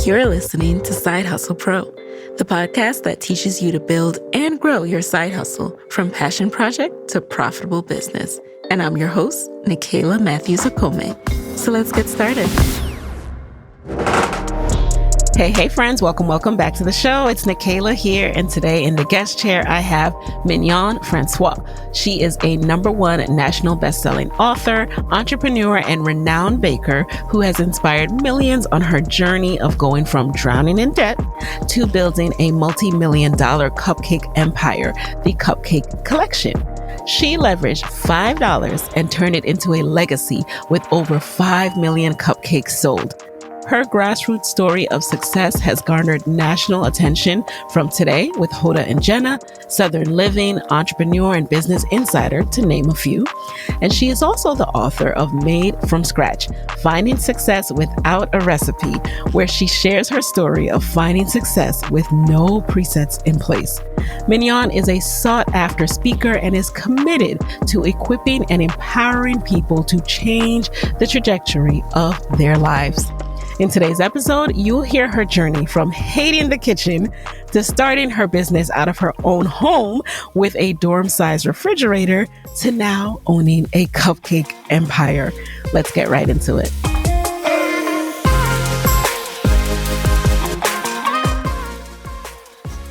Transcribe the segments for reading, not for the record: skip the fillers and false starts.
You're listening to Side Hustle Pro, the podcast that teaches you to build and grow your side hustle from passion project to profitable business. And I'm your host, Nicaila Matthews-Okome. So let's get started. Hey, friends. Welcome back to the show. It's Nicaila here. And today in the guest chair, I have Mignon Françios. She is a #1 national best-selling author, entrepreneur, and renowned baker who has inspired millions on her journey of going from drowning in debt to building a multi-million-dollar cupcake empire, the Cupcake Collection. She leveraged $5 and turned it into a legacy with over 5 million cupcakes sold. Her grassroots story of success has garnered national attention from Today with Hoda and Jenna, Southern Living, Entrepreneur, and Business Insider, to name a few. And she is also the author of Made from Scratch, Finding Success Without a Recipe, where she shares her story of finding success with no presets in place. Mignon is a sought-after speaker and is committed to equipping and empowering people to change the trajectory of their lives. In today's episode, you'll hear her journey from hating the kitchen to starting her business out of her own home with a dorm-sized refrigerator to now owning a cupcake empire. Let's get right into it.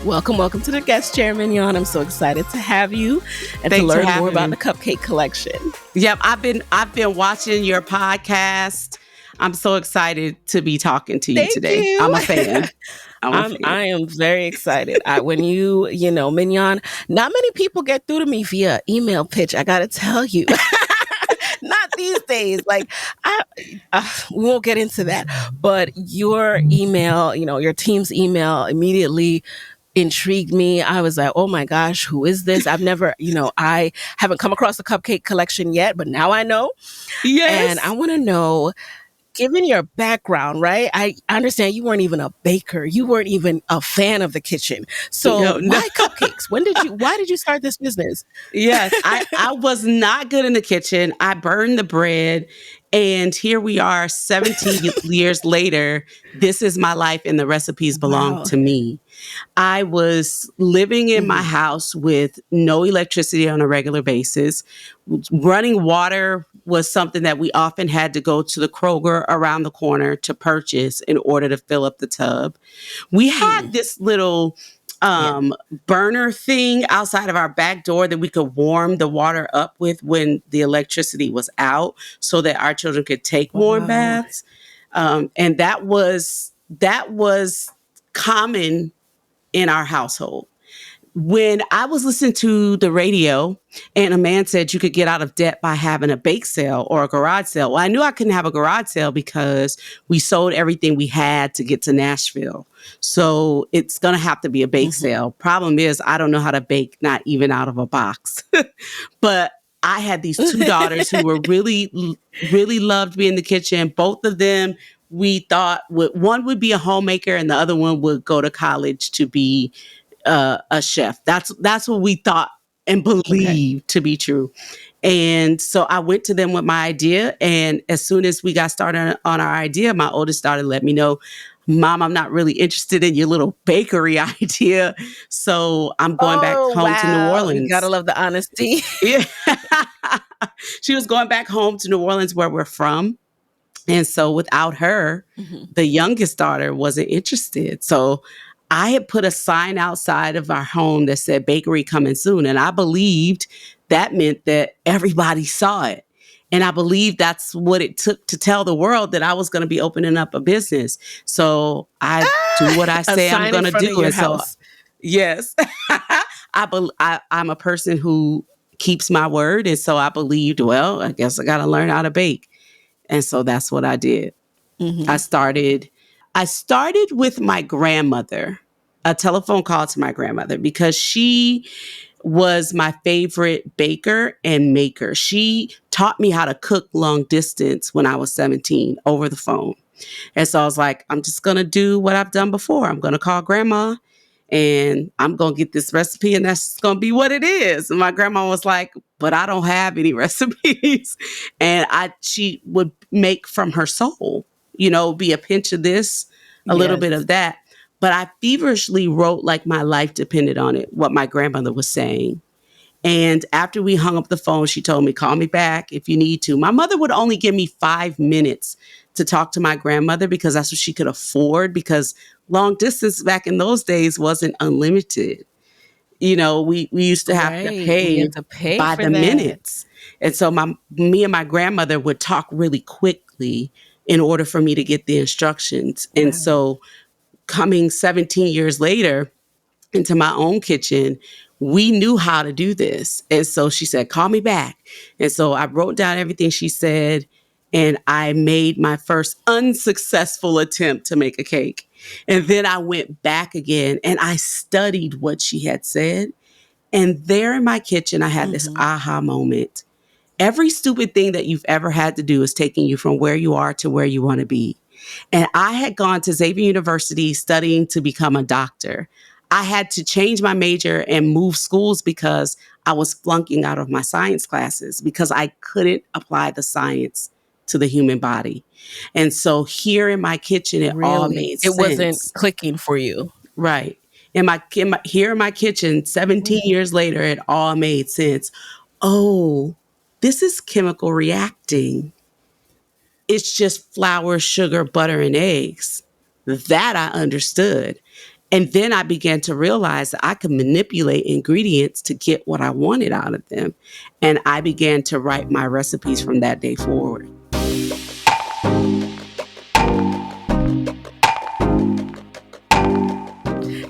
Welcome to the guest chair, Mignon. I'm so excited to have you and to learn more about the Cupcake Collection. Yep, I've been watching your podcast. I'm so excited to be talking to you today. You. I'm a fan. I am very excited. When Mignon, not many people get through to me via email pitch. I got to tell you. Not these days. We won't get into that. But your email, your team's email immediately intrigued me. I was like, oh my gosh, who is this? I've never, I haven't come across the Cupcake Collection yet, but now I know. Yes. And I want to know, given your background, right? I understand you weren't even a baker. You weren't even a fan of the kitchen. So why cupcakes? Why did you start this business? Yes, I was not good in the kitchen. I burned the bread. And here we are 17 years later. This is my life and the recipes belong to me. I was living in my house with no electricity on a regular basis. Running water was something that we often had to go to the Kroger around the corner to purchase in order to fill up the tub. We had this little burner thing outside of our back door that we could warm the water up with when the electricity was out so that our children could take warm baths. And that was common in our household. When I was listening to the radio and a man said you could get out of debt by having a bake sale or a garage sale, well, I knew I couldn't have a garage sale because we sold everything we had to get to Nashville. So it's going to have to be a bake sale. Problem is, I don't know how to bake, not even out of a box. But I had these two daughters who were really loved being in the kitchen. Both of them, we thought one would be a homemaker and the other one would go to college to be a chef. That's what we thought and believed to be true. And so I went to them with my idea. And as soon as we got started on our idea, my oldest daughter let me know, Mom, I'm not really interested in your little bakery idea. So I'm going back home to New Orleans. You gotta love the honesty. Yeah. She was going back home to New Orleans where we're from. And so without her, the youngest daughter wasn't interested. So I had put a sign outside of our home that said bakery coming soon. And I believed that meant that everybody saw it. And I believe that's what it took to tell the world that I was going to be opening up a business. So I do what I say I'm going to do. And so, yes, I'm a person who keeps my word. And so I believed, well, I guess I got to learn how to bake. And so that's what I did. I started with my grandmother, a telephone call to my grandmother, because she was my favorite baker and maker. She taught me how to cook long distance when I was 17 over the phone. And so I was like, I'm just going to do what I've done before. I'm going to call grandma and I'm going to get this recipe and that's just going to be what it is. And my grandma was like, but I don't have any recipes. And she would make from her soul. be a pinch of this, a little bit Yes. of that. But I feverishly wrote like my life depended on it, what my grandmother was saying. And after we hung up the phone, she told me, call me back if you need to. My mother would only give me 5 minutes to talk to my grandmother because that's what she could afford, because long distance back in those days wasn't unlimited. We used to have to Right. We pay had to pay by for the that. minutes. And so me and my grandmother would talk really quickly in order for me to get the instructions. And Wow. so coming 17 years later into my own kitchen, we knew how to do this. And so she said, call me back. And so I wrote down everything she said, and I made my first unsuccessful attempt to make a cake. And then I went back again and I studied what she had said. And there in my kitchen, I had this Hmm. aha moment. Every stupid thing that you've ever had to do is taking you from where you are to where you want to be. And I had gone to Xavier University studying to become a doctor. I had to change my major and move schools because I was flunking out of my science classes because I couldn't apply the science to the human body. And so here in my kitchen, it all Really? made It wasn't sense. clicking for you. Right. Here in my kitchen, 17 Mm. years later, it all made sense. Oh, this is chemical reacting. It's just flour, sugar, butter, and eggs. That I understood. And then I began to realize that I could manipulate ingredients to get what I wanted out of them. And I began to write my recipes from that day forward.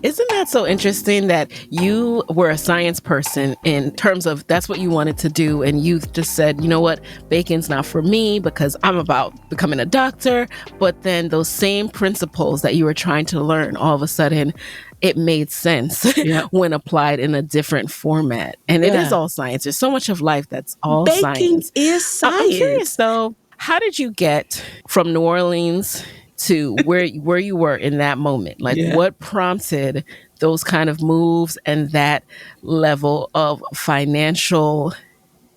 Isn't that so interesting that you were a science person in terms of that's what you wanted to do, and you just said, you know what, bacon's not for me because I'm about becoming a doctor, but then those same principles that you were trying to learn, all of a sudden it made sense Yeah. when applied in a different format. And it is Yeah. all science. There's so much of life that's all Baking science. is I'm curious science. though, how did you get from New Orleans to where you were in that moment? Like, Yeah. what prompted those kind of moves and that level of financial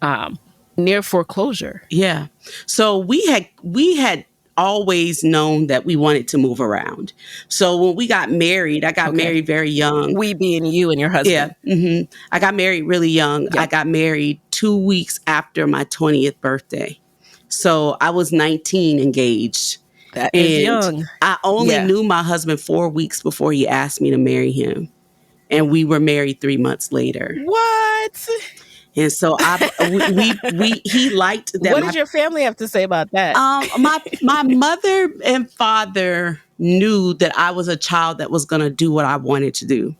um, near foreclosure? Yeah. So we had always known that we wanted to move around. So when we got married, I got Okay, married very young. we being you and your Yeah. husband. I got married really young. I Yep, got married 2 weeks after my 20th birthday. So I was 19 engaged. that is And young. I only Yeah. knew my husband 4 weeks before he asked me to marry him. And we were married 3 months later. What? And so he liked that What did your family have to say about that? my mother and father knew that I was a child that was going to do what I wanted to do.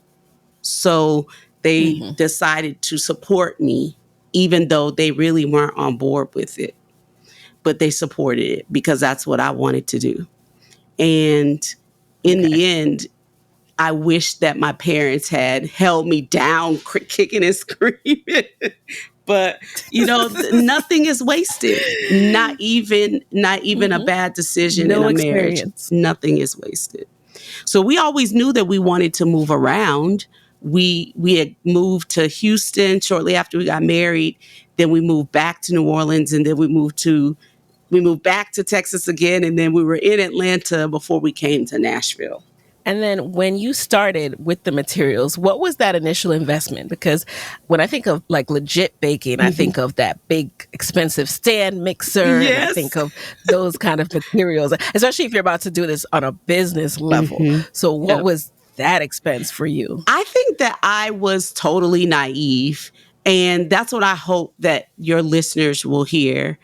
So they Hmm. decided to support me, even though they really weren't on board with it. But they supported it because that's what I wanted to do. And in Okay. the end, I wish that my parents had held me down, kicking and screaming. But nothing is wasted. Not even a Hmm. bad decision in No a marriage. experience. Nothing is wasted. So we always knew that we wanted to move around. We had moved to Houston shortly after we got married. Then we moved back to New Orleans, and then we moved back to Texas again, and then we were in Atlanta before we came to Nashville. And then when you started with the materials, what was that initial investment? Because when I think of like legit baking, I Mhm. think of that big expensive stand mixer and I Yes. think of those kind of materials, especially if you're about to do this on a business level. hmm So what Yep. was that expense for you? I think that I was totally naive. And that's what I hope that your listeners will hear,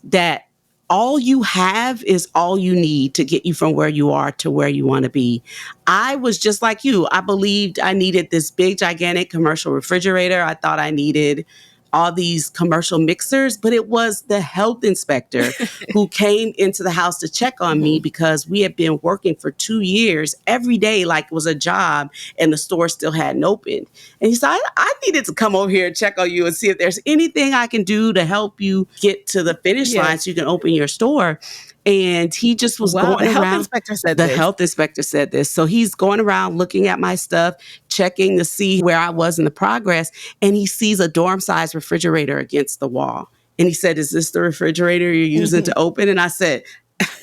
that all you have is all you need to get you from where you are to where you want to be. I was just like you. I believed I needed this big, gigantic commercial refrigerator. I thought I needed all these commercial mixers, but it was the health inspector who came into the house to check on me Mhm. because we had been working for 2 years every day like it was a job and the store still hadn't opened. And he said, I needed to come over here and check on you and see if there's anything I can do to help you get to the finish line Yes. so you can open your store. And he just was Wow. The going health around. inspector said The this. health inspector said this. So he's going around looking at my stuff, checking to see where I was in the progress. And he sees a dorm size refrigerator against the wall. And he said, is this the refrigerator you're using Mhm. to open? And I said,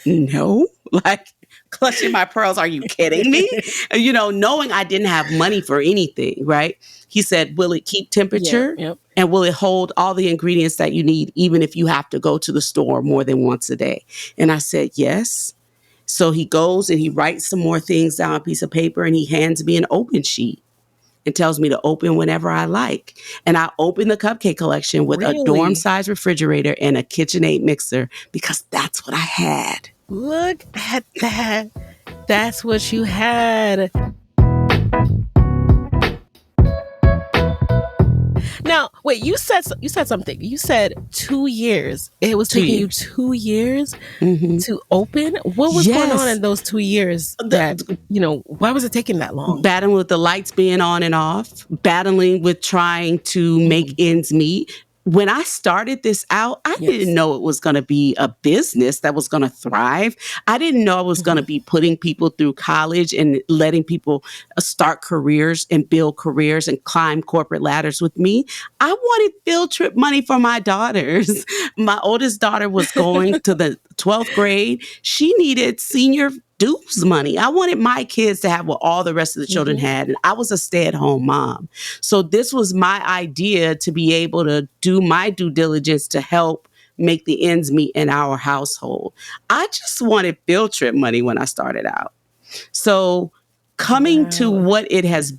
No, like clutching my pearls. Are you kidding me? Knowing I didn't have money for anything, right? He said, will it keep Yeah. temperature? Yep. And will it hold all the ingredients that you need, even if you have to go to the store more than once a day? And I said, yes. So he goes and he writes some more things down on a piece of paper and he hands me an open sheet and tells me to open whenever I like. And I opened the Cupcake Collection with a dorm Really? size refrigerator and a KitchenAid mixer because that's what I had. Look at that. That's what you had. Now, wait, you said something. You said 2 years. It was Two taking you years. 2 years hmm to open. What was going on Yes. in those 2 years that, why was it taking that long? Battling with the lights being on and off, battling with trying to make ends meet. When I started this out, I didn't Yes. know it was going to be a business that was going to thrive. I didn't know I was going to be putting people through college and letting people start careers and build careers and climb corporate ladders with me. I wanted field trip money for my daughters. My oldest daughter was going to the 12th grade. She needed senior dues money. I wanted my kids to have what all the rest of the children had. And I was a stay-at-home mom. So this was my idea to be able to do my due diligence to help make the ends meet in our household. I just wanted field trip money when I started out. So coming to Wow. what it has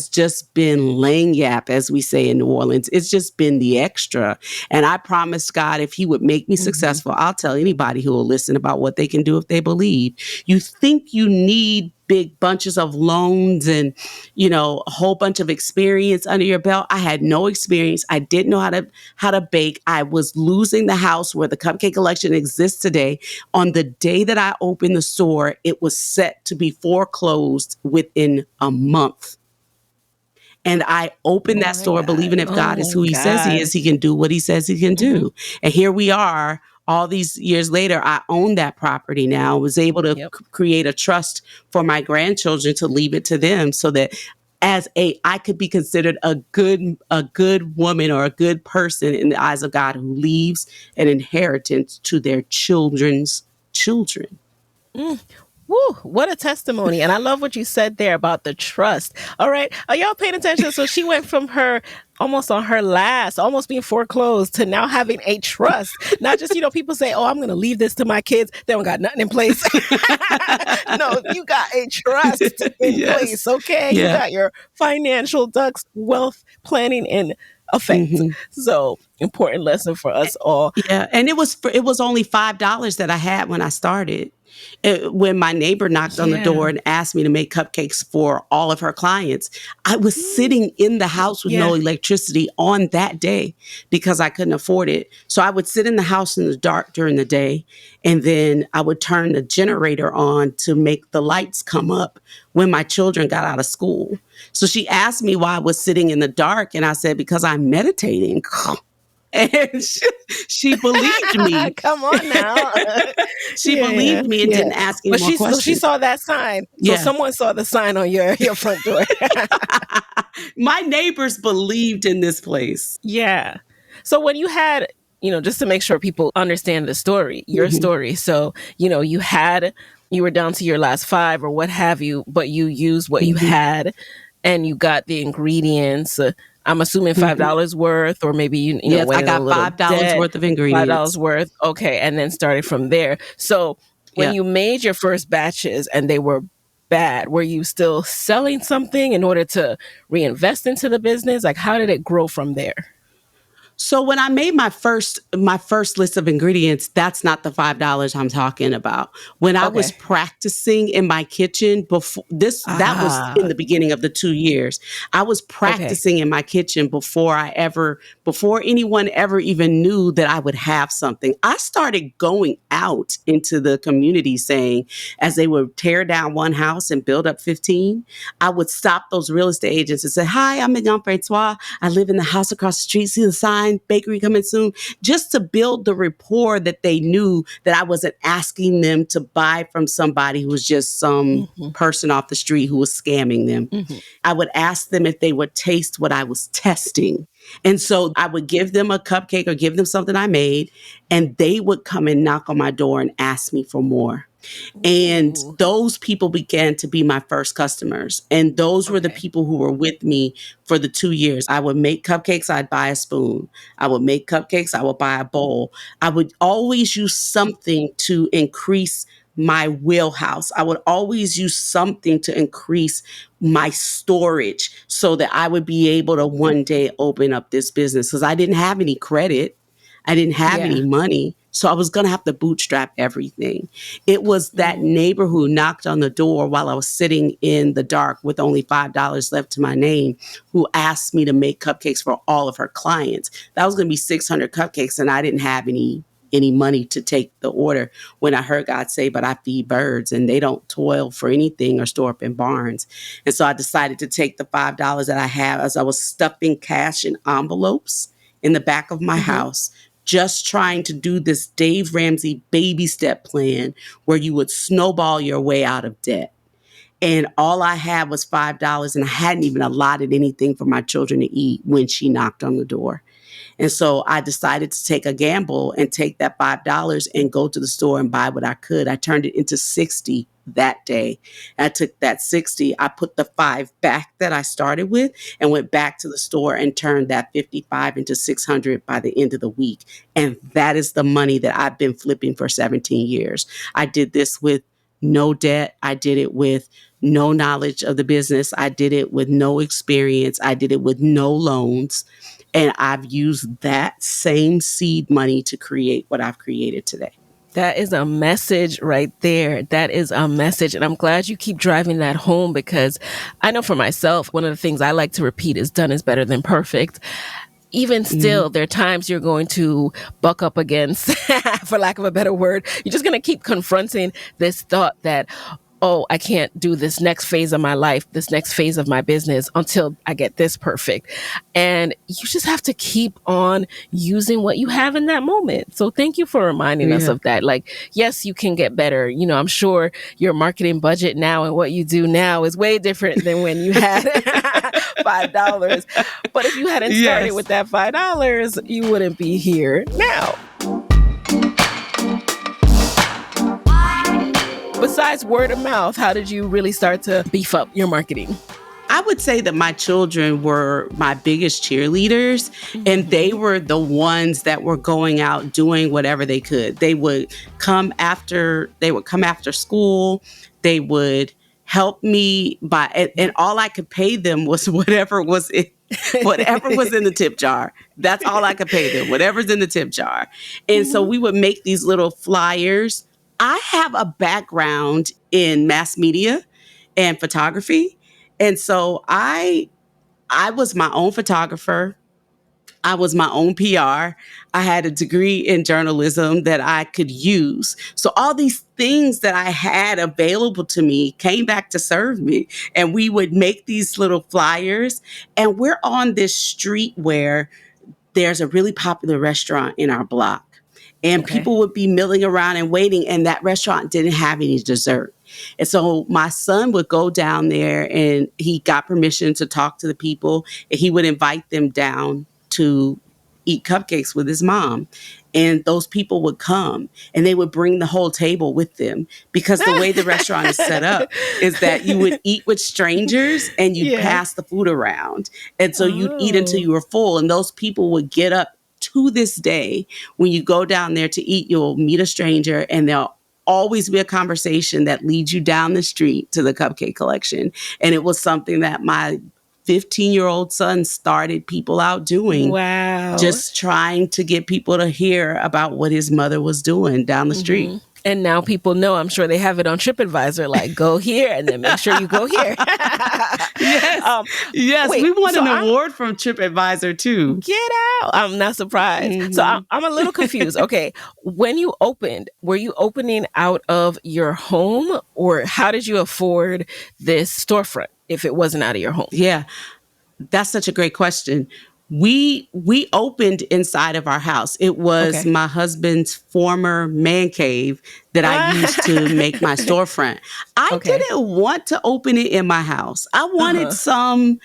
just been lagniappe, as we say in New Orleans. It's just been the extra. And I promised God if he would make me successful, I'll tell anybody who will listen about what they can do if they believe. You think you need big bunches of loans and, a whole bunch of experience under your belt. I had no experience. I didn't know how to bake. I was losing the house where the Cupcake Collection exists today. On the day that I opened the store, it was set to be foreclosed within a month. And I opened Oh that my store God. believing if Oh God is my who he says he is, God. he can do what he says he can hmm do. And here we are. All these years later, I own that property now. I was able to Yep. create a trust for my grandchildren to leave it to them so that I could be considered a good woman or a good person in the eyes of God who leaves an inheritance to their children's children. Mm. Woo, what a testimony. And I love what you said there about the trust. All right. Are y'all paying attention? So she went from her almost on her last, almost being foreclosed to now having a trust. Not just, people say, oh, I'm going to leave this to my kids. They don't got nothing in place. No, you got a trust in Yes. place. Okay. You Yeah. got your financial ducks, wealth planning in effect. hmm So important lesson for us all. Yeah, and it was only $5 that I had when I started. When my neighbor knocked on the door Yeah. and asked me to make cupcakes for all of her clients, I was Mm. sitting in the house with Yeah. no electricity on that day because I couldn't afford it. So I would sit in the house in the dark during the day, and then I would turn the generator on to make the lights come up when my children got out of school. So she asked me why I was sitting in the dark, and I said, because I'm meditating. And she believed me. Come on now. She Yeah, believed me and yeah. didn't ask any But more she questions. saw that sign. So Yeah. someone saw the sign on your front door. My neighbors believed in this place. Yeah. So when you had, just to make sure people understand the story, your Mhm, story. So, you were down to your last five or what have you, but you used what you mhm, had and you got the ingredients. I'm assuming mhm. $5 worth, or maybe Yes, went I in a got little $5 debt. worth of $5 ingredients. worth. Okay. And then started from there. So when Yeah. you made your first batches and they were bad, were you still selling something in order to reinvest into the business? Like, how did it grow from there? So when I made my first list of ingredients, that's not the $5 I'm talking about. When I was Okay. practicing in my kitchen before that was in Ah, the beginning of the 2 years. I was okay. practicing in my kitchen before anyone ever even knew that I would have something. I started going out into the community saying, as they would tear down one house and build up 15, I would stop those real estate agents and say, "Hi, I'm Mignon Françios. I live in the house across the street. See the sign? online bakery coming soon? Just to build the rapport that they knew that I wasn't asking them to buy from somebody who was just some Mm-hmm. person off the street who was scamming them. Mm-hmm. I would ask them if they would taste what I was testing. And so I would give them a cupcake or give them something I made, and they would come and knock on my door and ask me for more. And Ooh. those people began to be my first customers. And those were the Okay. people who were with me for the 2 years. I would make cupcakes, I'd buy a spoon. I would make cupcakes, I would buy a bowl. I would always use something to increase my wheelhouse. I would always use something to increase my storage so that I would be able to one day open up this business because I didn't have any credit. I didn't have Yeah. any money. So I was going to have to bootstrap everything. It was that neighbor who knocked on the door while I was sitting in the dark with only $5 left to my name, who asked me to make cupcakes for all of her clients. That was going to be 600 cupcakes, and I didn't have any money to take the order when I heard God say, but I feed birds and they don't toil for anything or store up in barns. And so I decided to take the $5 that I have as I was stuffing cash in envelopes in the back of my house, just trying to do this Dave Ramsey baby step plan where you would snowball your way out of debt. And all I had was $5, and I hadn't even allotted anything for my children to eat when she knocked on the door. And so I decided to take a gamble and take that $5 and go to the store and buy what I could. I turned it into 60 that day. And I took that 60, I put the 5 back that I started with and went back to the store and turned that 55 into 600 by the end of the week. And that is the money that I've been flipping for 17 years. I did this with no debt. I did it with no knowledge of the business. I did it with no experience. I did it with no loans. And I've used that same seed money to create what I've created today. That is a message right there. That is a message. And I'm glad you keep driving that home because I know for myself, one of the things I like to repeat is done is better than perfect. Even still, there are times you're going to buck up against, for lack of a better word, you're just going to keep confronting this thought that, oh, I can't do this next phase of my life, this next phase of my business until I get this perfect. And you just have to keep on using what you have in that moment. So thank you for reminding us of that. Like, yes, you can get better. You know, I'm sure your marketing budget now and what you do now is way different than when you had $5. But if you hadn't started with that $5, you wouldn't be here now. Besides word of mouth, how did you really start to beef up your marketing? I would say that my children were my biggest cheerleaders, and they were the ones that were going out doing whatever they could. They would come after school. They would help me and all I could pay them was whatever was in the tip jar. That's all I could pay them, whatever's in the tip jar. And so we would make these little flyers. I have a background in mass media and photography. And so I was my own photographer. I was my own PR. I had a degree in journalism that I could use. So all these things that I had available to me came back to serve me. And we would make these little flyers. And we're on this street where there's a really popular restaurant in our block. And people would be milling around and waiting, and that restaurant didn't have any dessert. And so my son would go down there, and he got permission to talk to the people, and he would invite them down to eat cupcakes with his mom. And those people would come, and they would bring the whole table with them because the way the restaurant is set up is that you would eat with strangers and you'd pass the food around. And so you'd eat until you were full, and those people would get up. To this day, when you go down there to eat, you'll meet a stranger and there'll always be a conversation that leads you down the street to the Cupcake Collection. And it was something that my 15-year-old son started people out doing. Wow. Just trying to get people to hear about what his mother was doing down the street. And now people know, I'm sure they have it on TripAdvisor, like go here and then make sure you go here. Yes, wait, we won an award from TripAdvisor too. Get out. I'm not surprised. So I'm a little confused. Okay. When you opened, were you opening out of your home or how did you afford this storefront if it wasn't out of your home? Yeah, that's such a great question. We opened inside of our house. It was Okay. my husband's former man cave that I used to make my storefront. I Okay. didn't want to open it in my house. I wanted Uh-huh. some,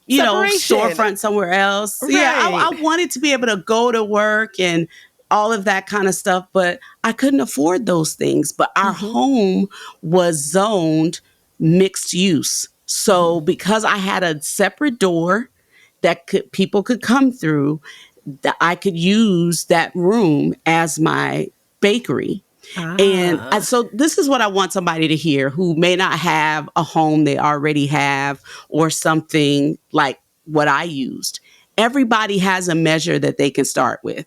Separation. storefront somewhere else. Yeah, Right. I wanted to be able to go to work and all of that kind of stuff, but I couldn't afford those things. But our Mm-hmm. home was zoned mixed use. So Mm-hmm. because I had a separate door that people could come through, that I could use that room as my bakery. And Ah, so this is what I want somebody to hear who may not have a home they already have or something like what I used. Everybody has a measure that they can start with.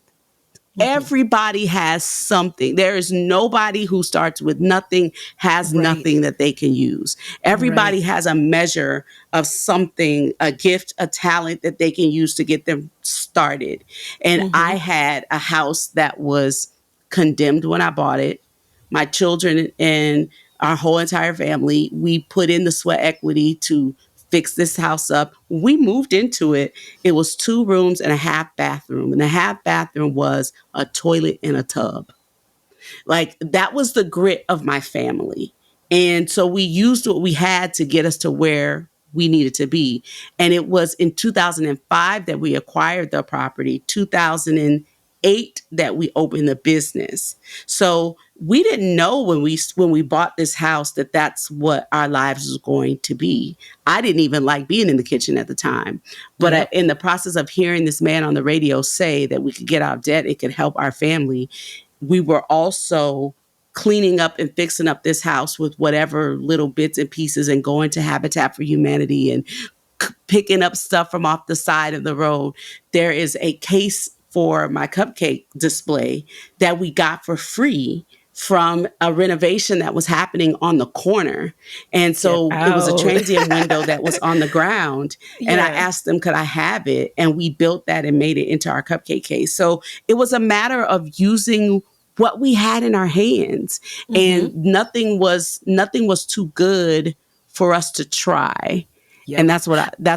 mm-hmm. Everybody has something. There is nobody who starts with nothing, has Right. nothing that they can use. Right. Everybody has a measure of something, a gift, a talent that they can use to get them started. And Mm-hmm. I had a house that was condemned when I bought it. My children and our whole entire family, we put in the sweat equity to fix this house up. We moved into it. It was 2 rooms and a half bathroom. And the half bathroom was a toilet and a tub. Like that was the grit of my family. And so we used what we had to get us to where we needed to be. And it was in 2005 that we acquired the property, 2008 that we opened the business. So we didn't know when we bought this house that that's what our lives was going to be. I didn't even like being in the kitchen at the time. But Yep. in the process of hearing this man on the radio say that we could get out of debt, it could help our family, we were also cleaning up and fixing up this house with whatever little bits and pieces and going to Habitat for Humanity and picking up stuff from off the side of the road. There is a case for my cupcake display that we got for free from a renovation that was happening on the corner. And Get so it was a out. transient window that was on the ground. And I Yeah. asked them, could I have it? And we built that and made it into our cupcake case. So it was a matter of using what we had in our hands. Mm-hmm. And nothing was too good for us to try. Yep. And that's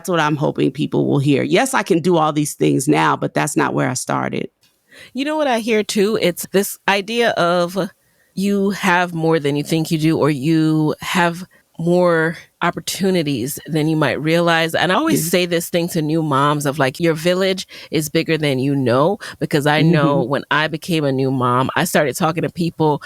what I'm hoping people will hear. Yes, I can do all these things now, but that's not where I started. You know what I hear too? It's this idea of you have more than you think you do, or you have more opportunities than you might realize. And I always Yeah. say this thing to new moms of like, your village is bigger than you know, because I know Hmm. when I became a new mom, I started talking to people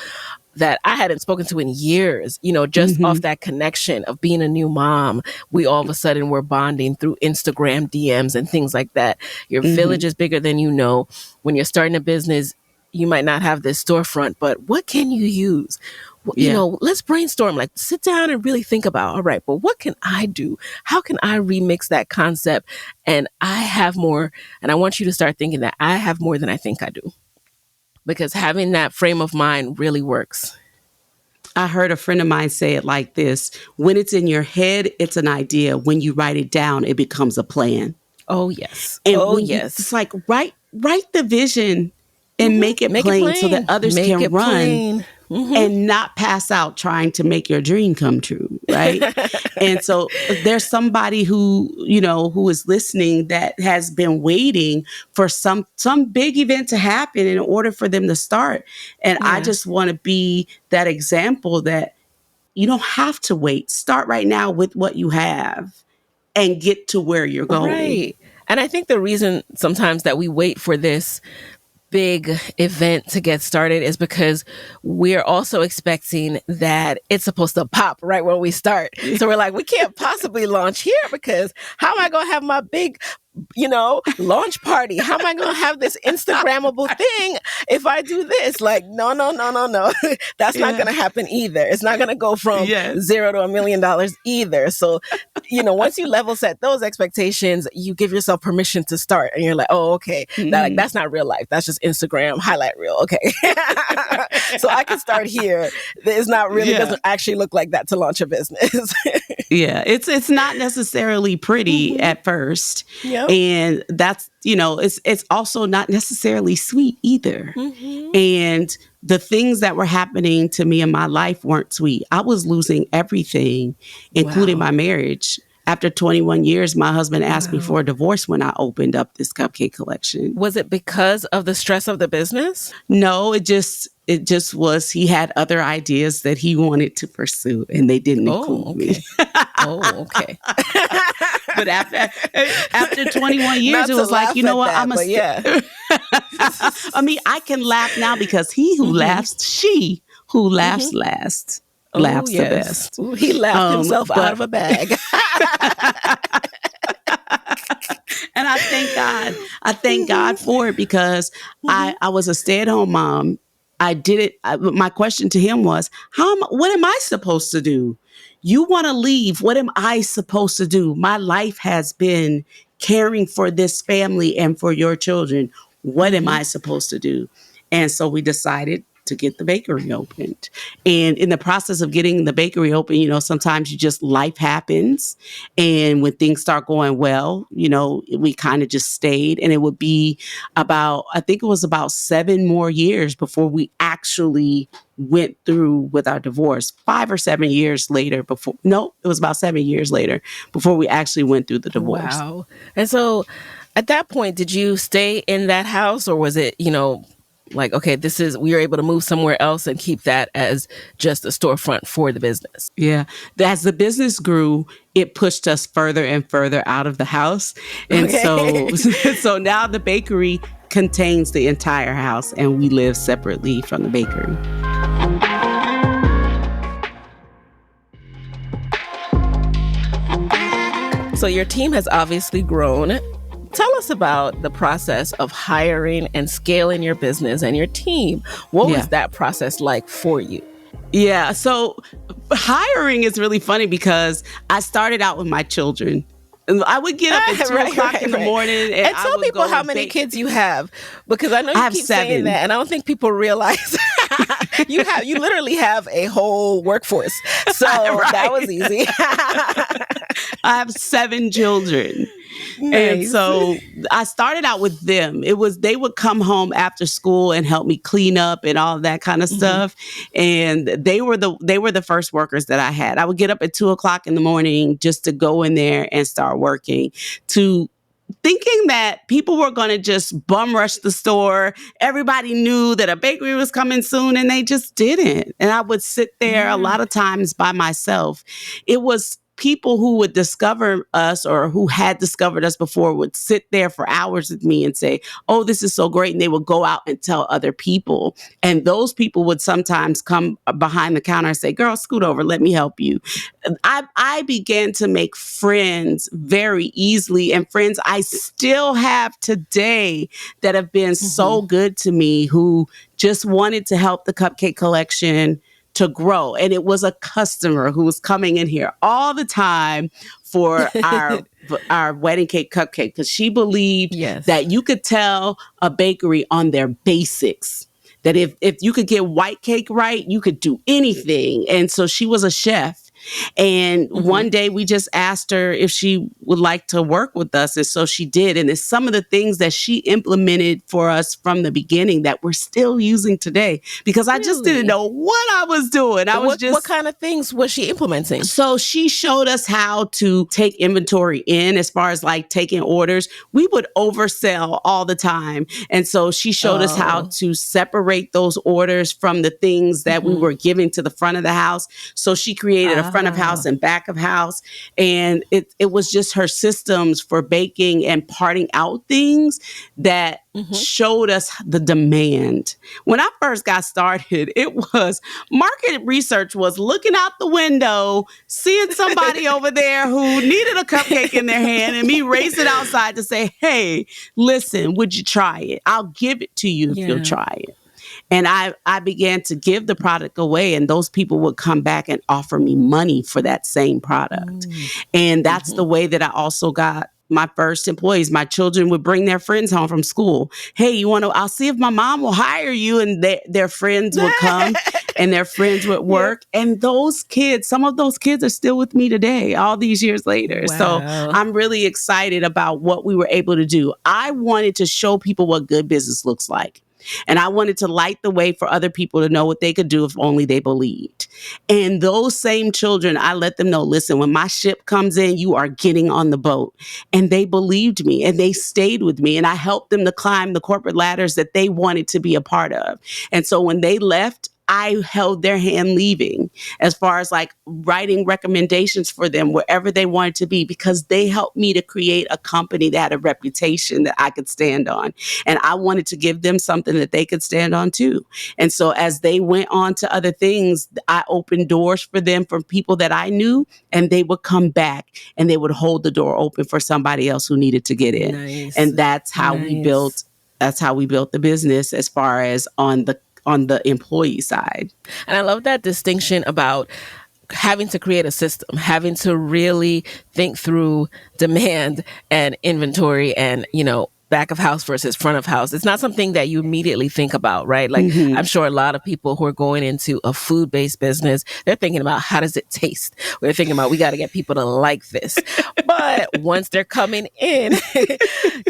that I hadn't spoken to in years, just off Hmm. that connection of being a new mom. We all of a sudden were bonding through Instagram DMs and things like that. Your village Hmm. is bigger than you know. When you're starting a business, you might not have this storefront, but what can you use? Yeah. Let's brainstorm, like sit down and really think about, all right, but what can I do? How can I remix that concept? And I have more, and I want you to start thinking that I have more than I think I do, because having that frame of mind really works. I heard a friend of mine say it like this: when it's in your head, it's an idea. When you write it down, it becomes a plan. Oh, yes. And Oh, when it's yes. like write the vision and make it Make it plain so that plain. others Make can it run plain. and not pass out trying to make your dream come true, right? And so there's somebody who is listening that has been waiting for some big event to happen in order for them to start. And I Yeah. just want to be that example that you don't have to wait. Start right now with what you have and get to where you're going. Right. And I think the reason sometimes that we wait for this big event to get started is because we're also expecting that it's supposed to pop right when we start. So we're like, we can't possibly launch here, because how am I going to have my big launch party? How am I going to have this Instagrammable thing if I do this? Like, no, no, no, no, no. That's not Yeah. going to happen either. It's not going to go from Yes. zero to $1 million either. So, once you level set those expectations, you give yourself permission to start, and you're like, oh, okay, Mhm. that's not real life. That's just Instagram highlight reel. Okay. So I can start here. It's not really, Yeah. doesn't actually look like that to launch a business. Yeah, it's not necessarily pretty Hmm. at first, Yep. and that's it's also not necessarily sweet either. Hmm. And the things that were happening to me in my life weren't sweet. I was losing everything, including Wow. my marriage. After 21 years, my husband asked me for a divorce when I opened up this Cupcake Collection. Was it because of the stress of the business? No, it just was, he had other ideas that he wanted to pursue, and they didn't include me. Okay. But after 21 years, it was like, you know what? I'm a yeah. I mean, I can laugh now because he who laughs, she who laughs last, laughs the best. Ooh, he laughed himself out of a bag. And I thank God. I thank God for it because I was a stay-at-home mom. I did it. My question to him was, what am I supposed to do? You want to leave. What am I supposed to do? My life has been caring for this family and for your children. What am I supposed to do? And so we decided to get the bakery opened. And in the process of getting the bakery open, you know, sometimes life happens. And when things start going well, you know, we kind of just stayed. And it would be I think it was about 7 more years before we actually went through with our divorce. 5 or 7 years later it was about 7 years later before we actually went through the divorce. Wow. And so at that point, did you stay in that house, or was it, you know, like, okay, we were able to move somewhere else and keep that as just a storefront for the business? Yeah. As the business grew, it pushed us further and further out of the house. And so now the bakery contains the entire house, and we live separately from the bakery. So your team has obviously grown. Tell us about the process of hiring and scaling your business and your team. What was that process like for you? Yeah, so hiring is really funny because I started out with my children. I would get up at 2 o'clock in the morning. And tell people how many kids you have, because I know you keep 7. saying that, and I don't think people realize you literally have a whole workforce. So that was easy. I have 7 children. Nice. And so I started out with them. They would come home after school and help me clean up and all of that kind of stuff. And they were the first workers that I had. I would get up at 2 o'clock in the morning just to go in there and start working, thinking that people were going to just bum rush the store. Everybody knew that a bakery was coming soon, and they just didn't. And I would sit there a lot of times by myself. It was people who would discover us or who had discovered us before would sit there for hours with me and say, oh, this is so great. And they would go out and tell other people. And those people would sometimes come behind the counter and say, girl, scoot over, let me help you. I began to make friends very easily, and friends I still have today that have been so good to me, who just wanted to help the Cupcake Collection to grow. And it was a customer who was coming in here all the time for our wedding cake cupcake, because she believed that you could tell a bakery on their basics. That if you could get white cake right, you could do anything. And so she was a chef. And one day we just asked her if she would like to work with us. And so she did. And it's some of the things that she implemented for us from the beginning that we're still using today, because I just didn't know what I was doing. What kind of things was she implementing? So she showed us how to take inventory in, as far as like taking orders. We would oversell all the time. And so she showed us how to separate those orders from the things that we were giving to the front of the house. So she created a front of house and back of house. And it was just her systems for baking and parting out things that showed us the demand. When I first got started, it was market research was looking out the window, seeing somebody over there who needed a cupcake in their hand, and me racing outside to say, hey, listen, would you try it? I'll give it to you if you'll try it. And I began to give the product away, and those people would come back and offer me money for that same product. And that's the way that I also got my first employees. My children would bring their friends home from school. Hey, I'll see if my mom will hire you. And their friends would come and their friends would work. And some of those kids are still with me today, all these years later. Wow. So I'm really excited about what we were able to do. I wanted to show people what good business looks like. And I wanted to light the way for other people to know what they could do if only they believed. And those same children, I let them know, listen, when my ship comes in, you are getting on the boat. And they believed me and they stayed with me. And I helped them to climb the corporate ladders that they wanted to be a part of. And so when they left, I held their hand leaving, as far as like writing recommendations for them wherever they wanted to be, because they helped me to create a company that had a reputation that I could stand on. And I wanted to give them something that they could stand on too. And so as they went on to other things, I opened doors for them from people that I knew, and they would come back and they would hold the door open for somebody else who needed to get in. Nice. And that's how we built the business, as far as on the employee side. And I love that distinction about having to create a system, having to really think through demand and inventory and, back of house versus front of house. It's not something that you immediately think about, right? Like, I'm sure a lot of people who are going into a food-based business, they're thinking about, how does it taste? They're thinking about, we got to get people to like this. But once they're coming in,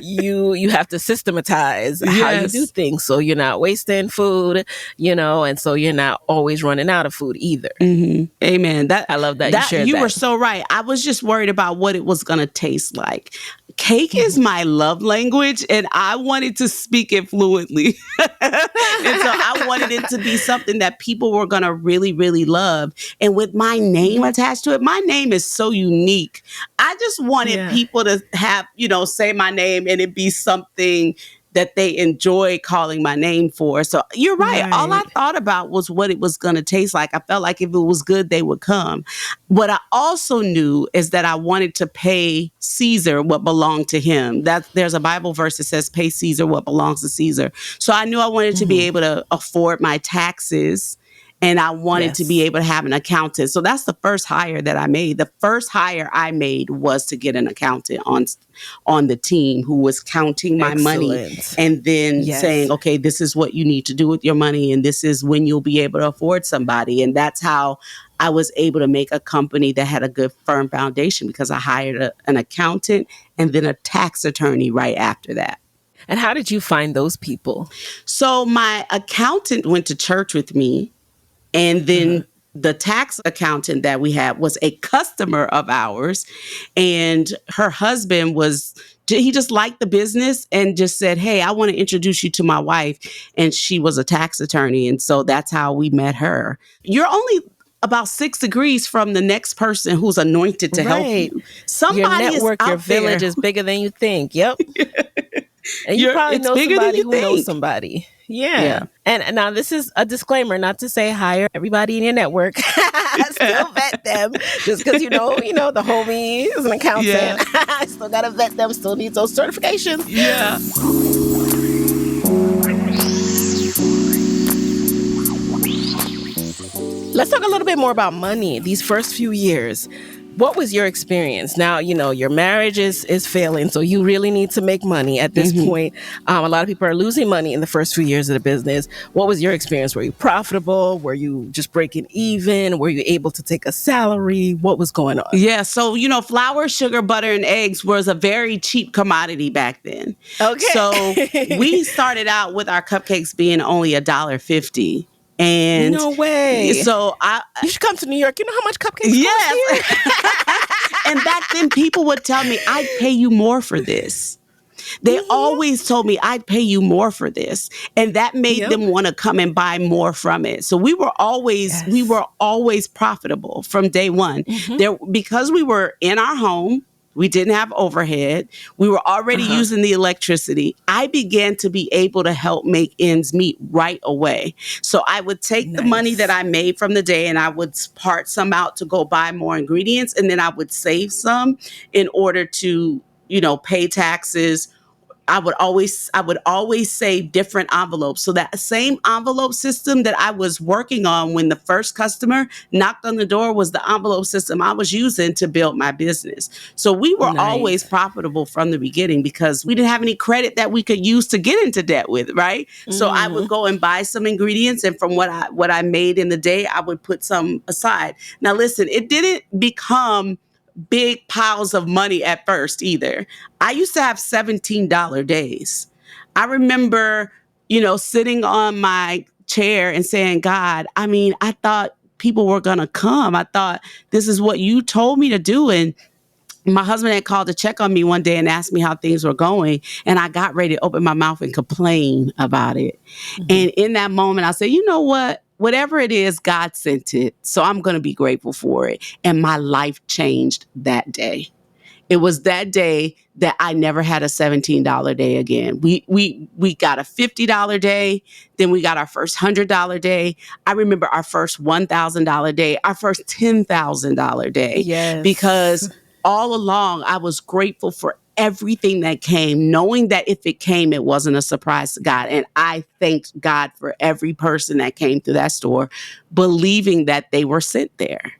you have to systematize how you do things, so you're not wasting food, and so you're not always running out of food either. Amen. I love that you shared you that. were so right. I was just worried about what it was going to taste like. Cake is my love language, and I wanted to speak it fluently. And so I wanted it to be something that people were going to really, really love. And with my name attached to it, my name is so unique. I just wanted people to have, say my name and it be something that they enjoy calling my name for. So you're right. All I thought about was what it was going to taste like. I felt like if it was good, they would come. What I also knew is that I wanted to pay Caesar what belonged to him. There's a Bible verse that says, pay Caesar what belongs to Caesar. So I knew I wanted to be able to afford my taxes. And I wanted to be able to have an accountant. So that's the first hire that I made. The first hire I made was to get an accountant on the team who was counting my money and then saying, okay, this is what you need to do with your money. And this is when you'll be able to afford somebody. And that's how I was able to make a company that had a good, firm foundation, because I hired an accountant and then a tax attorney right after that. And how did you find those people? So my accountant went to church with me. And then the tax accountant that we had was a customer of ours. And her husband he just liked the business and just said, hey, I want to introduce you to my wife. And she was a tax attorney. And so that's how we met her. You're only about 6 degrees from the next person who's anointed to help you. Somebody your network, your village is bigger than you think. Yep. And you probably know somebody who knows somebody. Yeah. And now this is a disclaimer, not to say hire everybody in your network. Still vet them. Just because, the homie is an accountant. I still got to vet them. Still need those certifications. Yeah. Let's talk a little bit more about money. These first few years, what was your experience? Now, your marriage is failing, so you really need to make money at this point. A lot of people are losing money in the first few years of the business. What was your experience? Were you profitable? Were you just breaking even? Were you able to take a salary? What was going on? Yeah, so, flour, sugar, butter, and eggs was a very cheap commodity back then. Okay. So we started out with our cupcakes being only $1.50. And no way. So you should come to New York. You know how much cupcakes cost here? And back then people would tell me, I'd pay you more for this. They always told me I'd pay you more for this. And that made them want to come and buy more from it. So we were always profitable from day one. Because we were in our home. We didn't have overhead. We were already using the electricity. I began to be able to help make ends meet right away. So I would take the money that I made from the day and I would part some out to go buy more ingredients. And then I would save some in order to, pay taxes. I would always save different envelopes. So that same envelope system that I was working on when the first customer knocked on the door was the envelope system I was using to build my business. So we were always profitable from the beginning because we didn't have any credit that we could use to get into debt with, right? So I would go and buy some ingredients, and from what I made in the day, I would put some aside. Now listen, it didn't become big piles of money at first either. I used to have $17 days. I remember, sitting on my chair and saying, God, I mean, I thought people were going to come. I thought this is what you told me to do. And my husband had called to check on me one day and asked me how things were going. And I got ready to open my mouth and complain about it. Mhm. And in that moment, I said, you know what? Whatever it is, God sent it. So I'm going to be grateful for it. And my life changed that day. It was that day that I never had a $17 day again. We got a $50 day, then we got our first $100 day. I remember our first $1,000 day, our first $10,000 day, Yes. because all along I was grateful for everything that came, knowing that if it came, it wasn't a surprise to God. And I thanked God for every person that came through that store, believing that they were sent there.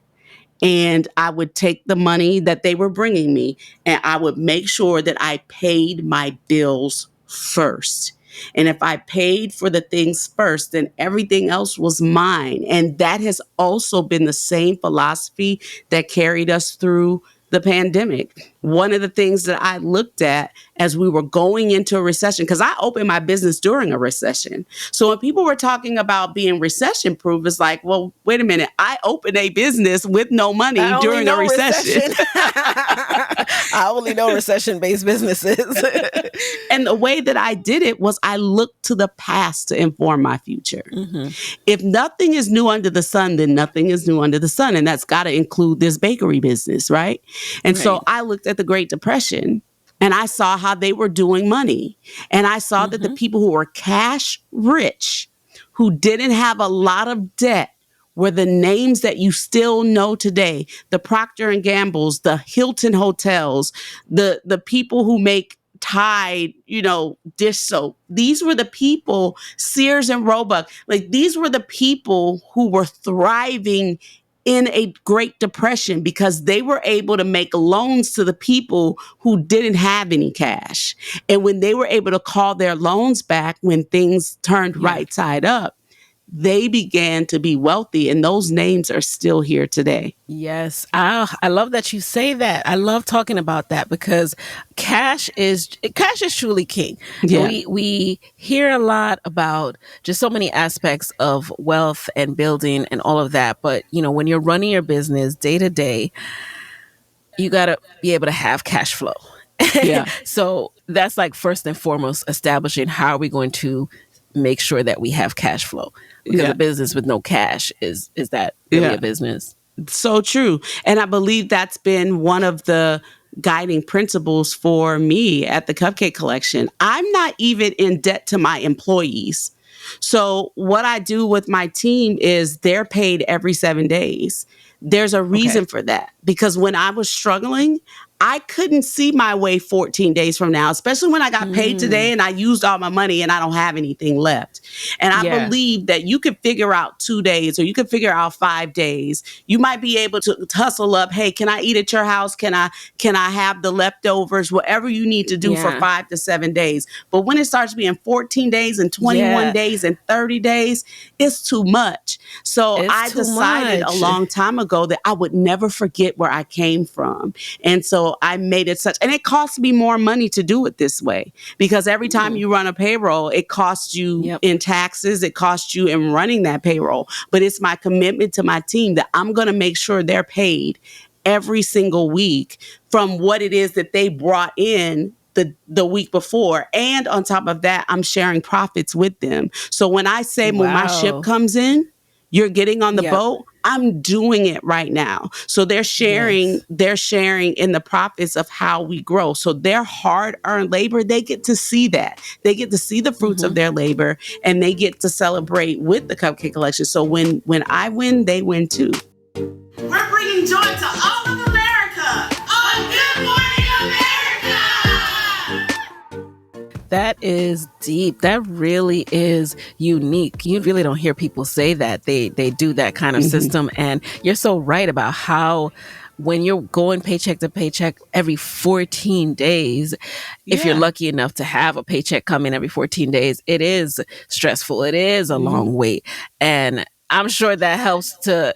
And I would take the money that they were bringing me and I would make sure that I paid my bills first. And if I paid for the things first, then everything else was mine. And that has also been the same philosophy that carried us through the pandemic. One of the things that I looked at as we were going into a recession, because I opened my business during a recession. So when people were talking about being recession proof, it's like, well, wait a minute. I opened a business with no money I only during a know recession. recession. I only know recession-based businesses. And the way that I did it was I looked to the past to inform my future. Mm-hmm. If nothing is new under the sun, then nothing is new under the sun. And that's got to include this bakery business, right? And so Right. I looked at the Great Depression and I saw how they were doing money. And I saw that the Mm-hmm. people who were cash rich, who didn't have a lot of debt, were the names that you still know today. The Procter and Gamble's, the Hilton hotels, the people who make Tide, dish soap. These were the people, Sears and Roebuck, like these were the people who were thriving in a Great Depression because they were able to make loans to the people who didn't have any cash. And when they were able to call their loans back when things turned Yeah. right side up, they began to be wealthy, and those names are still here today. Yes. I love that you say that. I love talking about that because cash is truly king. And Yeah. we hear a lot about just so many aspects of wealth and building and all of that. But when you're running your business day to day, you gotta be able to have cash flow. Yeah. So that's like first and foremost establishing how are we going to make sure that we have cash flow, because Yeah. a business with no cash is that really Yeah. a business? So true. And I believe that's been one of the guiding principles for me at the Cupcake Collection. I'm not even in debt to my employees. So what I do with my team is they're paid every 7 days. There's a Okay. reason for that because when I was struggling, I couldn't see my way 14 days from now, especially when I got paid today Mm, and I used all my money and I don't have anything left. And I yeah. believe that you could figure out 2 days or you could figure out 5 days. You might be able to hustle up. Hey, can I eat at your house? Can I have the leftovers? Whatever you need to do for Yeah. 5 to 7 days. But when it starts being 14 days and 21 Yeah. days and 30 days, it's too much. So It's I too decided a much. long time ago that I would never forget where I came from. And so I made it such, and it costs me more money to do it this way because every time Mm, you run a payroll, it costs you yep. in taxes, it costs you in running that payroll. But it's my commitment to my team that I'm going to make sure they're paid every single week from what it is that they brought in the week before. And on top of that, I'm sharing profits with them. So when I say when my ship Wow. comes in, you're getting on the Yep. boat, I'm doing it right now. So Yes. they're sharing in the profits of how we grow. So their hard-earned labor, they get to see that. They get to see the fruits of Hmm. their labor and they get to celebrate with the Cupcake Collection. So when I win, they win too. We're bringing joy to all of America on Good Morning America. That is deep. That really is unique. You really don't hear people say that. They do that kind of Mhm. system. And you're so right about how when you're going paycheck to paycheck every 14 days, if you're Yeah. lucky enough to have a paycheck come in every 14 days, it is stressful. It is a Mhm. long wait. And I'm sure that helps to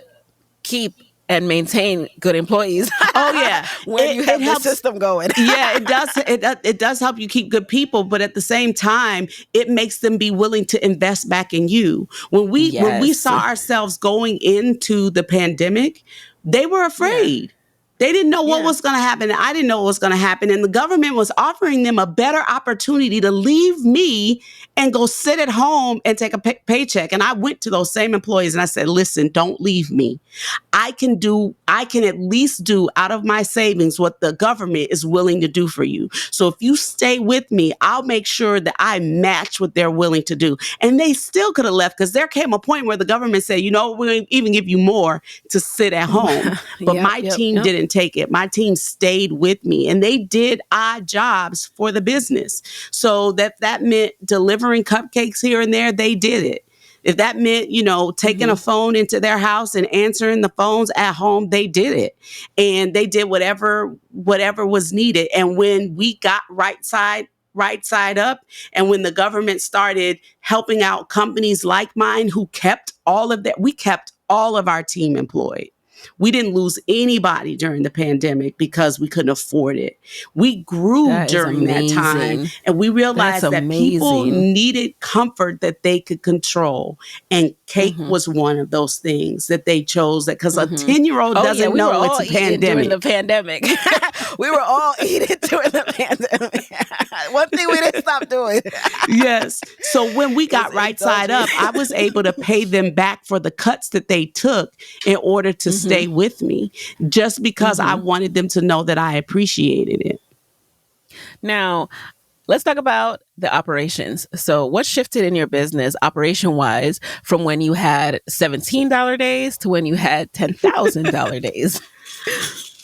keep and maintain good employees. Oh yeah, when you have the system going. Yeah, it does. It does help you keep good people, but at the same time, it makes them be willing to invest back in you. When we saw ourselves going into the pandemic, they were afraid. They didn't know what was going to happen. I didn't know what was going to happen. And the government was offering them a better opportunity to leave me and go sit at home and take a paycheck. And I went to those same employees and I said, listen, don't leave me. I can at least do out of my savings what the government is willing to do for you. So if you stay with me, I'll make sure that I match what they're willing to do. And they still could have left because there came a point where the government said, we're going to even give you more to sit at home. But my team didn't take it. My team stayed with me and they did odd jobs for the business. So that meant delivering cupcakes here and there, they did it. If that meant, taking a phone into their house and answering the phones at home, they did it. And they did whatever was needed. And when we got right side up, and when the government started helping out companies like mine who kept all of that, we kept all of our team employed. We didn't lose anybody during the pandemic because we couldn't afford it. We grew during that time, and we realized that people needed comfort that they could control. And cake was one of those things that they chose, that because a 10-year-old doesn't know it's a pandemic. During the pandemic. We were all eating during the pandemic. One thing we didn't stop doing. Yes. So when we got right side up, I was able to pay them back for the cuts that they took in order to stay with me, just because I wanted them to know that I appreciated it. Now, let's talk about the operations. So what shifted in your business operation-wise from when you had $17 days to when you had $10,000 days?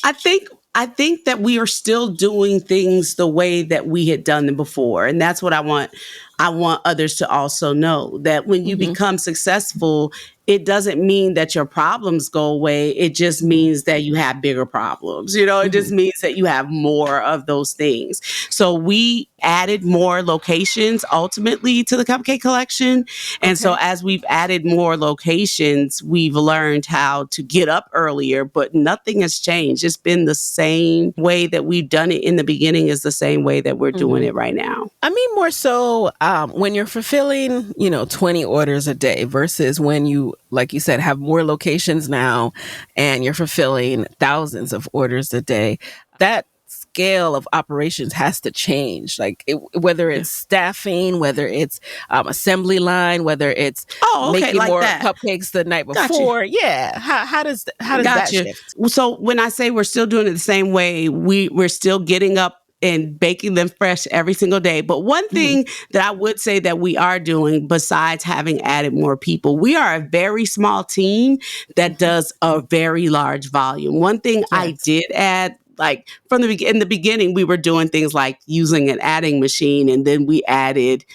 I think that we are still doing things the way that we had done them before. And that's what I want others to also know, that when you become successful, it doesn't mean that your problems go away. It just means that you have bigger problems. It just means that you have more of those things. So we added more locations ultimately to the Cupcake Collection. And so as we've added more locations, we've learned how to get up earlier, but nothing has changed. It's been the same way that we've done it in the beginning is the same way that we're doing it right now. I mean, more so when you're fulfilling, 20 orders a day versus when you, like you said, have more locations now and you're fulfilling thousands of orders a day, that scale of operations has to change. Like whether it's staffing, whether it's assembly line, whether it's making like more that. Cupcakes the night before. Yeah. How does that shift? So when I say we're still doing it the same way, we're still getting up and baking them fresh every single day. But one thing that I would say that we are doing, besides having added more people, we are a very small team that does a very large volume. One thing I did add, like in the beginning, we were doing things like using an adding machine, and then we added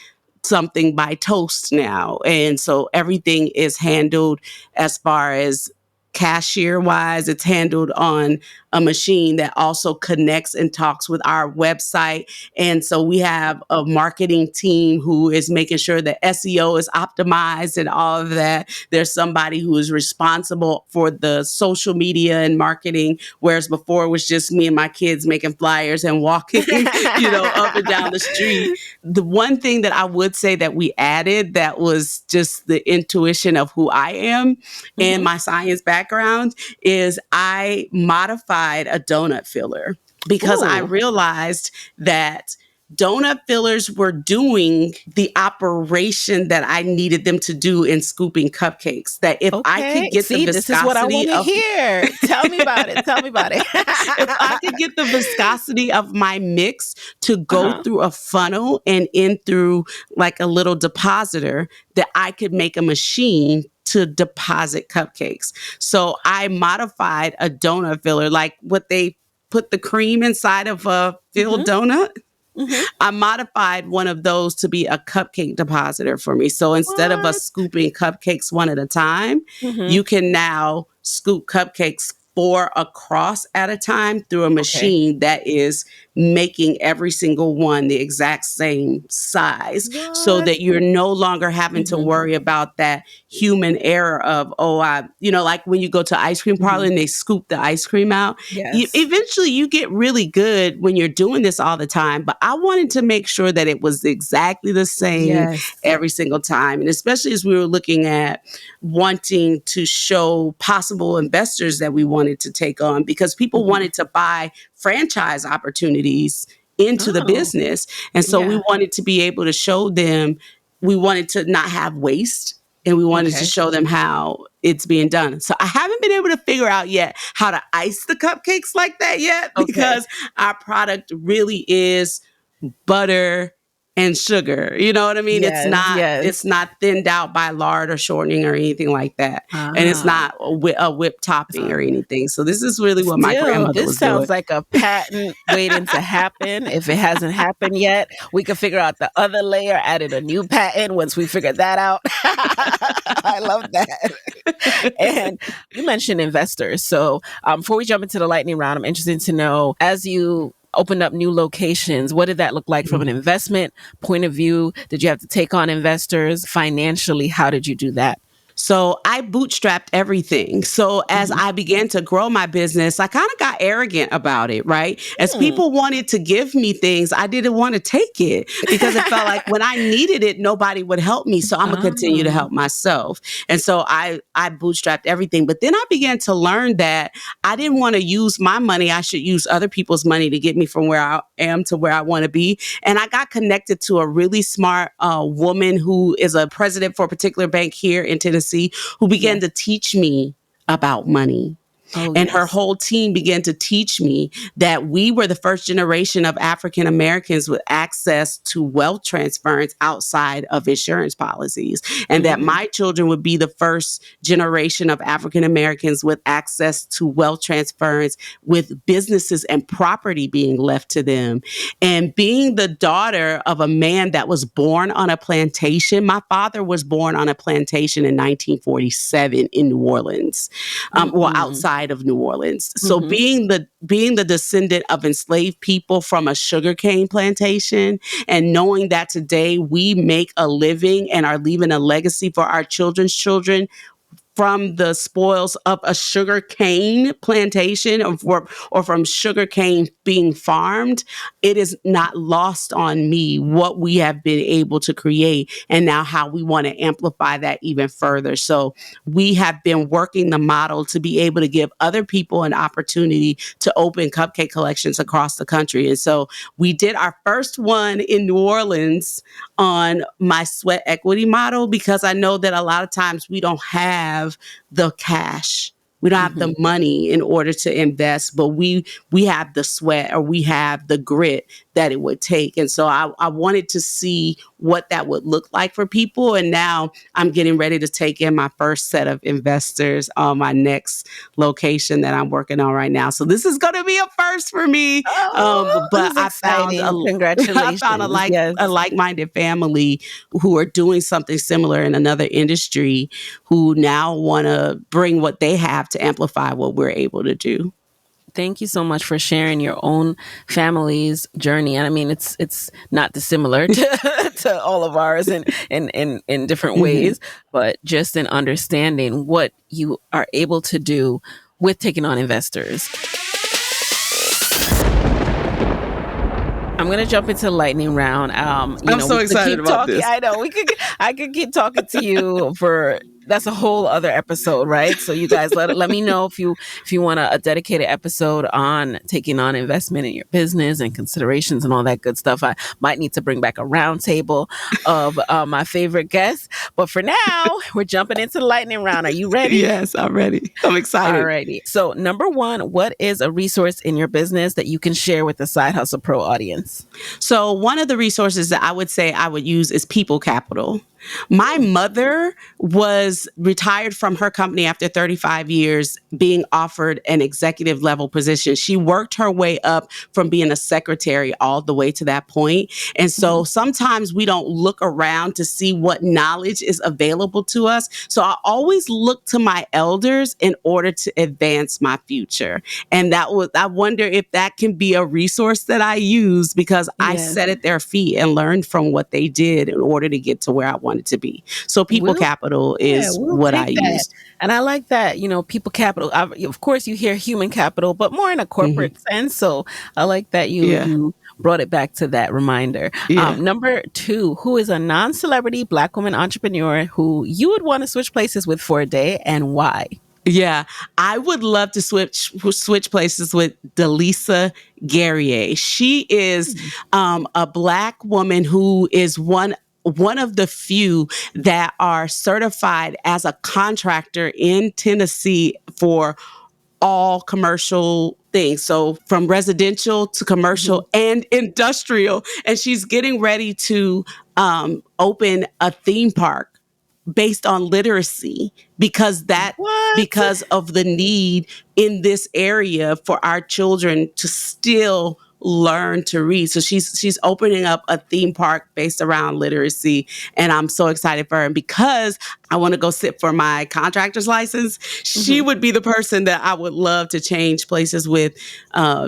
something by Toast now. And so everything is handled as far as cashier wise, it's handled on a machine that also connects and talks with our website. And so we have a marketing team who is making sure that SEO is optimized and all of that. There's somebody who is responsible for the social media and marketing, whereas before it was just me and my kids making flyers and walking, up and down the street. The one thing that I would say that we added that was just the intuition of who I am and my science background is I modified a donut filler because I realized that donut fillers were doing the operation that I needed them to do in scooping cupcakes. That if I could get the viscosity this is what I want to hear. Tell me about it. If I could get the viscosity of my mix to go through a funnel and in through like a little depositor, that I could make a machine to deposit cupcakes. So I modified a donut filler, like what they put the cream inside of a filled donut. I modified one of those to be a cupcake depositor for me. So instead of us scooping cupcakes one at a time, you can now scoop cupcakes 4 across at a time through a Okay. machine that is making every single one the exact same size, so What? that you're no longer having to Hmm. worry about that human error of, like when you go to ice cream parlor Hmm. and they scoop the ice cream out. Yes. Eventually you get really good when you're doing this all the time, but I wanted to make sure that it was exactly the same Yes. every single time. And especially as we were looking at wanting to show possible investors that we wanted to take on, because people Hmm. wanted to buy franchise opportunities into the Oh, business. And so we yeah. wanted to be able to show them, we wanted to not have waste, and we wanted to Okay. show them how it's being done. So I haven't been able to figure out yet how to ice the cupcakes like that yet, Okay. because our product really is butter and sugar. You know what I mean? It's Yes. not Yes. it's not thinned out by lard or shortening or anything like that. And it's Ah. not a whipped topping So or anything. So this is really what my still, grandmother this was doing. sounds like a patent waiting to happen. If it hasn't happened yet, we can figure out the other layer, added a new patent once we figure that out. I love that. And you mentioned investors. So before we jump into the lightning round, I'm interested to know, as you opened up new locations, what did that look like from an investment point of view? Did you have to take on investors financially? How did you do that? So I bootstrapped everything. So as Mhm. I began to grow my business, I kind of got arrogant about it, right? As Hmm. people wanted to give me things, I didn't want to take it, because it felt like when I needed it, nobody would help me. So I'm gonna continue to Ah, help myself. And so I bootstrapped everything. But then I began to learn that I didn't want to use my money. I should use other people's money to get me from where I am to where I want to be. And I got connected to a really smart woman who is a president for a particular bank here in Tennessee, who began yes. to teach me about money. Oh, And her yes. whole team began to teach me that we were the first generation of African Americans with access to wealth transference outside of insurance policies. And that Hmm. my children would be the first generation of African Americans with access to wealth transference, with businesses and property being left to them. And being the daughter of a man that was born on a plantation, my father was born on a plantation in 1947 in New Orleans, Mm-mm. outside of New Orleans. So Hmm. being the descendant of enslaved people from a sugarcane plantation, and knowing that today we make a living and are leaving a legacy for our children's children from the spoils of a sugar cane plantation, or from sugar cane being farmed, it is not lost on me what we have been able to create, and now how we want to amplify that even further. So we have been working the model to be able to give other people an opportunity to open cupcake collections across the country. And so we did our first one in New Orleans on my sweat equity model, because I know that a lot of times we don't have the cash. We don't have Hmm. the money in order to invest, but we have the sweat, or we have the grit that it would take. And so I wanted to see what that would look like for people. And now I'm getting ready to take in my first set of investors on my next location that I'm working on right now. So this is going to be a first for me. Oh, this But is I found exciting. I found Congratulations. a Yes. like-minded family who are doing something similar in another industry, who now want to bring what they have to amplify what we're able to do. Thank you so much for sharing your own family's journey. And I mean, it's not dissimilar to, to all of ours in different Mhm. ways, but just in understanding what you are able to do with taking on investors. I'm gonna jump into the lightning round. I'm so We could excited keep about talking. this. I know we could. I could keep talking to you for. That's a whole other episode, right? So you guys let me know if you want a dedicated episode on taking on investment in your business and considerations and all that good stuff. I might need to bring back a roundtable of my favorite guests. But for now, we're jumping into the lightning round. Are you ready? Yes, I'm ready. I'm excited. Alrighty. So, number one, what is a resource in your business that you can share with the Side Hustle Pro audience? So one of the resources that I would say I would use is people capital. My mother was retired from her company after 35 years, being offered an executive level position. She worked her way up from being a secretary all the way to that point. And Mhm. so sometimes we don't look around to see what knowledge is available to us. So I always look to my elders in order to advance my future. And I wonder if that can be a resource that I use because I Yes. sat at their feet and learned from what they did in order to get to where I wanted to be. So people We'll capital Yeah, is we'll what I take that. used. And I like that, people capital. Of course, you hear human capital, but more in a Hmm. corporate sense. So I like that you Yeah. you brought it back to that reminder. Yeah. Number two, who is a non-celebrity Black woman entrepreneur who you would want to switch places with for a day and why? Yeah, I would love to switch places with Delisa Guerrier. She is Mm. a Black woman who is one of the few that are certified as a contractor in Tennessee for all commercial things. So from residential to Mhm. commercial and industrial. And she's getting ready to open a theme park based on literacy What? because of the need in this area for our children to still learn to read. So she's opening up a theme park based around literacy, and I'm so excited for her. And because I want to go sit for my contractor's license, she Mhm. would be the person that I would love to change places with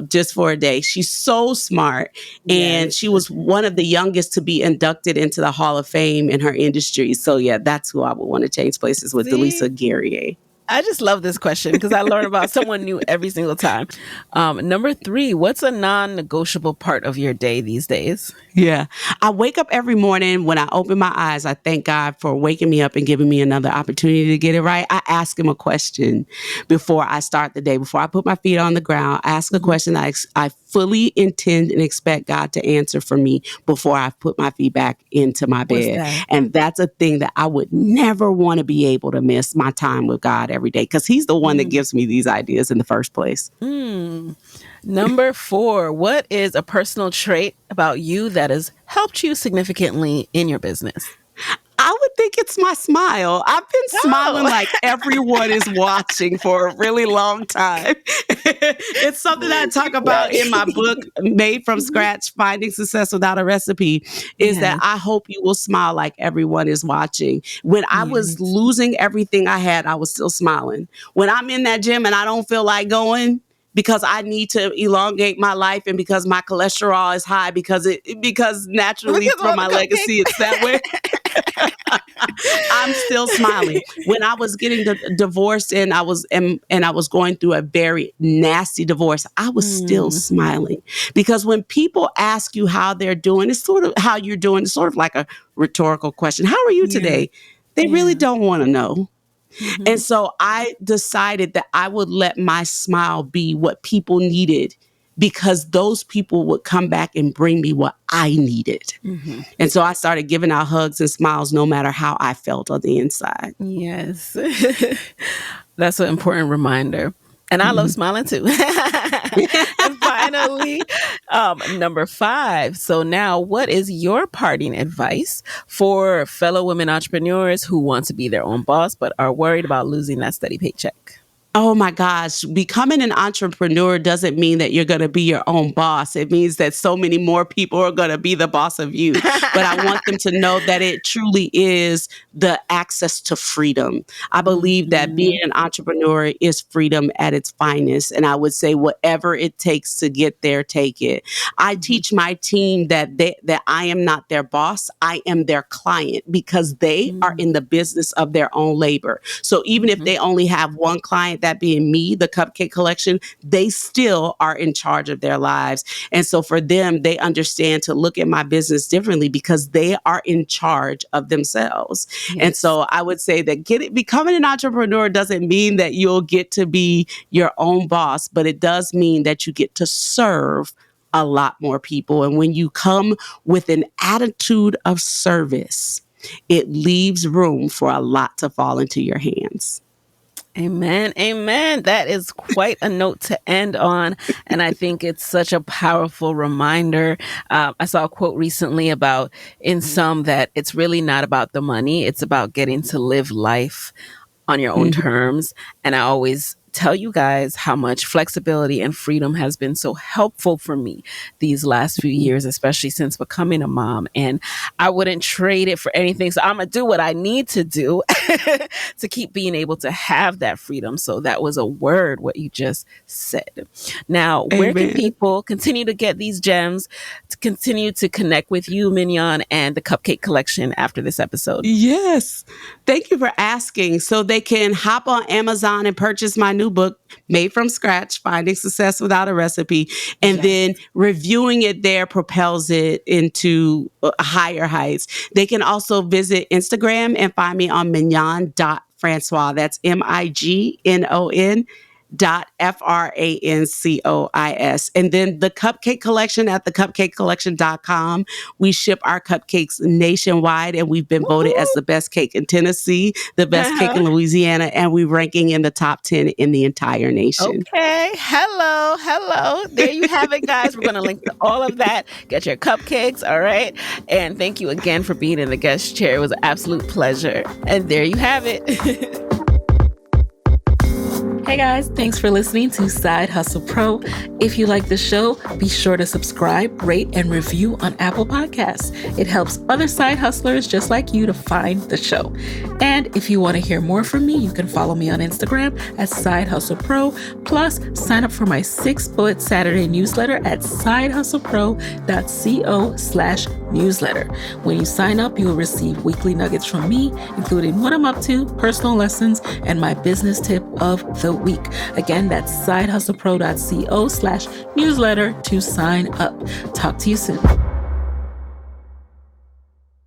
just for a day. She's so smart, and Yes. she was one of the youngest to be inducted into the Hall of Fame in her industry. So yeah, that's who I would want to change places with, See? Delisa Guerrier. I just love this question because I learn about someone new every single time. Number three, what's a non-negotiable part of your day these days? Yeah. I wake up every morning. When I open my eyes, I thank God for waking me up and giving me another opportunity to get it right. I ask him a question before I start the day. Before I put my feet on the ground, I ask a Mhm. question I fully intend and expect God to answer for me before I put my feet back into my What's bed. that? And that's a thing that I would never want to be able to miss my time with God every day because he's the one that Mm. gives me these ideas in the first place. Mm. Number four, what is a personal trait about you that has helped you significantly in your business? I would think it's my smile. I've been smiling Oh, like everyone is watching for a really long time. It's something I talk about in my book, right. Made from Mhm. Scratch Finding Success Without a Recipe, is that Yes. I hope you will smile like everyone is watching. When I was Yes. losing everything I had, I was still smiling. When I'm in that gym and I don't feel like going, because I need to elongate my life and because my cholesterol is high because naturally Because of from all the my legacy it's that way. I'm still smiling. When I was getting divorced and I was going through a very nasty divorce, I was still Mm, smiling because when people ask you how they're doing, it's sort of how you're doing. It's sort of like a rhetorical question. How are you yeah. today? They really Yeah. don't want to know. And Mhm. so I decided that I would let my smile be what people needed because those people would come back and bring me what I needed. Mhm. And so I started giving out hugs and smiles no matter how I felt on the inside. Yes. That's an important reminder. And I love Mhm. smiling too. And finally, number five. So now what is your parting advice for fellow women entrepreneurs who want to be their own boss but are worried about losing that steady paycheck? Oh my gosh, becoming an entrepreneur doesn't mean that you're going to be your own boss. It means that so many more people are going to be the boss of you. But I want them to know that it truly is the access to freedom. I believe that being Mhm. an entrepreneur is freedom at its finest. And I would say whatever it takes to get there, take it. I Mhm. teach my team that I am not their boss. I am their client because they are Mhm. in the business of their own labor. So even if Mhm. they only have one client, that being me, the Cupcake Collection, they still are in charge of their lives. And so for them, they understand to look at my business differently because they are in charge of themselves. And Yes. so I would say that becoming an entrepreneur doesn't mean that you'll get to be your own boss, but it does mean that you get to serve a lot more people. And when you come with an attitude of service, it leaves room for a lot to fall into your hands. Amen. Amen. That is quite a note to end on. And I think it's such a powerful reminder. I saw a quote recently about in some that it's really not about the money, it's about getting to live life on your own Mhm. terms. And I always tell you guys how much flexibility and freedom has been so helpful for me these last few years, especially since becoming a mom. And I wouldn't trade it for anything. So I'm going to do what I need to do to keep being able to have that freedom. So that was a word, what you just said. Now, where can Amen. people continue to get these gems, to continue to connect with you, Mignon, and the Cupcake Collection after this episode? Yes. Thank you for asking. So they can hop on Amazon and purchase my new book, Made from Scratch, Finding Success Without a Recipe. And Yes. then reviewing it there propels it into higher heights. They can also visit Instagram and find me on Mignon.François. That's Mignon.Francois. And then the Cupcake Collection at thecupcakecollection.com. We ship our cupcakes nationwide, and we've been voted as Woo-hoo. the best cake in Tennessee, the best cake in Louisiana, and we're ranking in the top 10 in the entire nation. Okay. Hello. Hello. There you have it, guys. We're going to link to all of that. Get your cupcakes. All right. And thank you again for being in the guest chair. It was an absolute pleasure. And there you have it. Hey guys, thanks for listening to Side Hustle Pro. If you like the show, be sure to subscribe, rate, and review on Apple Podcasts. It helps other side hustlers just like you to find the show. And if you want to hear more from me, you can follow me on Instagram at Side Hustle Pro. Plus, sign up for my 6-bullet Saturday newsletter at sidehustlepro.co/newsletter. When you sign up, you will receive weekly nuggets from me, including what I'm up to, personal lessons, and my business tip of the week. Again, that's sidehustlepro.co/newsletter to sign up. Talk to you soon.